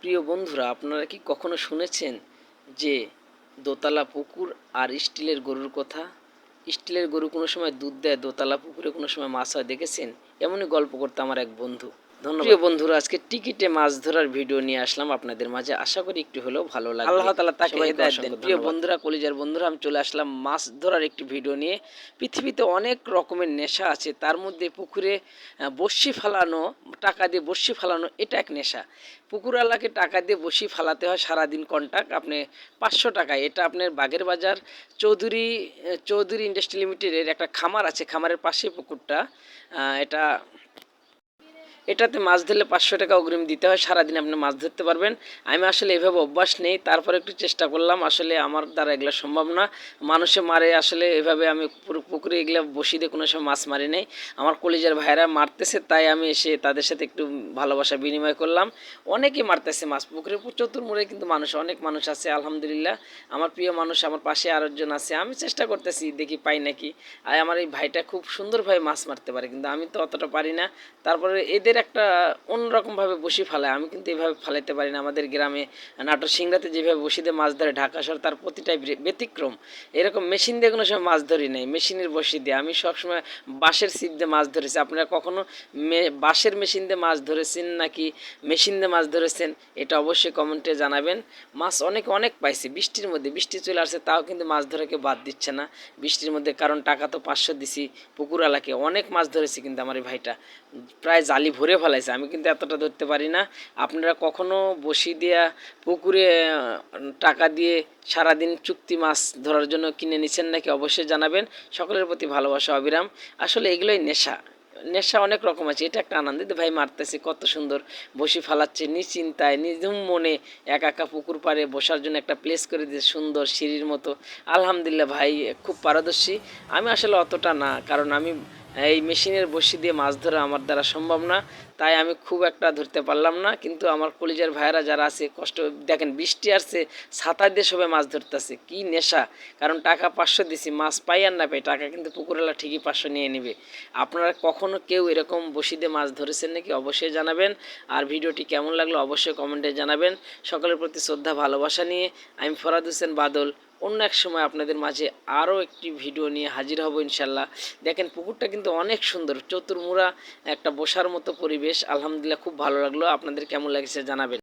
প্রিয় বন্ধুরা, আপনারা কি কখনো শুনেছেন যে দোতলা পুকুর আর স্টিলের গরুর কথা? স্টিলের গরু কোনো সময় দুধ দেয়, দোতলা পুকুরে কোনো সময় মাছ হয়, দেখেছেন? এমনই গল্প করতে আমার এক বন্ধু। ধন্যবাদ। প্রিয় বন্ধুরা, আজকে টিকিটে মাছ ধরার ভিডিও নিয়ে আসলাম আপনাদের মাঝে। আশা করি একটু হলেও ভালো লাগবে। আল্লাহ তাআলা তাকে হেদায়েত দেন। প্রিয় বন্ধুরা, কলিজার বন্ধুরা, আমি চলে আসলাম মাছ ধরার একটি ভিডিও নিয়ে। পৃথিবীতে অনেক রকমের নেশা আছে, তার মধ্যে পুকুরে বড়শি ফালানো, টাকা দিয়ে বড়শি ফালানো, এটা এক নেশা। পুকুরওয়ালাকে টাকা দিয়ে বড়শি ফালাতে হয় সারাদিন কন্ট্রাক্ট, আপনি 500 টাকায়। এটা আপনার বাগের বাজার চৌধুরী ইন্ডাস্ট্রি লিমিটেডের একটা খামার আছে, খামারের পাশে পুকুরটা। এটা এটাতে মাছ ধরলে 500 টাকা অগ্রিম দিতে হয়, সারাদিন আপনি মাছ ধরতে পারবেন। আমি আসলে এভাবে অভ্যাস নেই, তারপরে একটু চেষ্টা করলাম। আসলে আমার দ্বারা এগুলো সম্ভব না, মানুষে মারে। আসলে এভাবে আমি পুকুরে এগুলো বসি দিয়ে কোনো সময় মাছ মারি নেই। আমার কলিজার ভাইরা মারতেছে, তাই আমি এসে তাদের সাথে একটু ভালোবাসা বিনিময় করলাম। অনেকেই মারতেছে মাছ পুকুরে, চতুর্মুড়ে কিন্তু অনেক মানুষ আছে আলহামদুলিল্লাহ। আমার প্রিয় মানুষ আমার পাশে আরেকজন আছে, আমি চেষ্টা করতেছি, দেখি পাই নাকি। আর আমার এই ভাইটা খুব সুন্দরভাবে মাছ মারতে পারে, কিন্তু আমি তো অতটা পারি না। তারপরে এদের একটা অন্যরকমভাবে বসি ফালায়, আমি কিন্তু এইভাবে ফালাইতে পারি না। আমাদের গ্রামে নাটোর সিংড়াতে যেভাবে বসি দিয়ে মাছ ধরে ঢাকা শহর, তার প্রতিটাই ব্যতিক্রম। এরকম মেশিন দিয়ে কোনো সময় মাছ ধরি নাই, মেশিনের বসি দিয়ে। আমি সবসময় বাঁশের ছিপ দিয়ে মাছ ধরেছি। আপনারা কখনো বাঁশের মেশিন দিয়ে মাছ ধরেছেন নাকি মেশিন দিয়ে মাছ ধরেছেন, এটা অবশ্যই কমেন্টে জানাবেন। মাছ অনেক পাইছি বৃষ্টির মধ্যে। বৃষ্টি চলে আসছে, তাও কিন্তু মাছ ধরাকে বাদ দিচ্ছে না বৃষ্টির মধ্যে, কারণ টাকা তো 500 দিছি পুকুরওয়ালাকে। অনেক মাছ ধরেছি কিন্তু আমার এই ভাইটা প্রায় জালি ভরে ফেলাইছে, আমি কিন্তু এতটা ধরতে পারি না। আপনারা কখনো বসি দিয়া পুকুরে টাকা দিয়ে সারাদিন চুক্তি মাছ ধরার জন্য কিনে নিচ্ছেন নাকি অবশ্যই জানাবেন। সকলের প্রতি ভালোবাসা অবিরাম। আসলে এগুলোই নেশা। নেশা অনেক রকম আছে, এটা একটা আনন্দ। ভাই মারতেছে, কত সুন্দর বসি ফালাচ্ছে, নিশ্চিন্তায় নিঝুম মনে একা পুকুর পাড়ে বসার জন্য একটা প্লেস করে দিয়েছে সুন্দর সিঁড়ির মতো। আলহামদুলিল্লাহ, ভাই খুব পারদর্শী। আমি আসলে অতটা না, কারণ আমি এই মেশিনের বড়শি দিয়ে মাছ ধরা আমার দ্বারা সম্ভব না, তাই আমি খুব একটা ধরতে পারলাম না। কিন্তু আমার কলিজার ভাইয়েরা যারা আছে, কষ্ট দেখেন, বৃষ্টি আসছে, ছাতা দিয়ে সবাই মাছ ধরতেছে, কি নেশা। কারণ টাকা 500 দিছি, মাছ পাই আর না পাই, টাকা কিন্তু পুকুরওয়ালা ঠিকই 500 নিয়ে নেবে। আপনারা কখনো কেউ এরকম বড়শি দিয়ে মাছ ধরেছেন নাকি অবশ্যই জানাবেন। আর ভিডিওটি কেমন লাগলো অবশ্যই কমেন্টে জানাবেন। সকলের প্রতি শ্রদ্ধা ভালোবাসা নিয়ে আমি ফরাদ হোসেন বাদল অন্য এক সময় আপনাদের মাঝে আরও একটি ভিডিও নিয়ে হাজির হব ইনশাল্লাহ। দেখেন পুকুরটা কিন্তু অনেক সুন্দর, চতুর্মুড়া একটা বসার মতো পরিবেশ। আলহামদুলিল্লাহ, খুব ভালো লাগলো। আপনাদের কেমন লাগছে জানাবেন।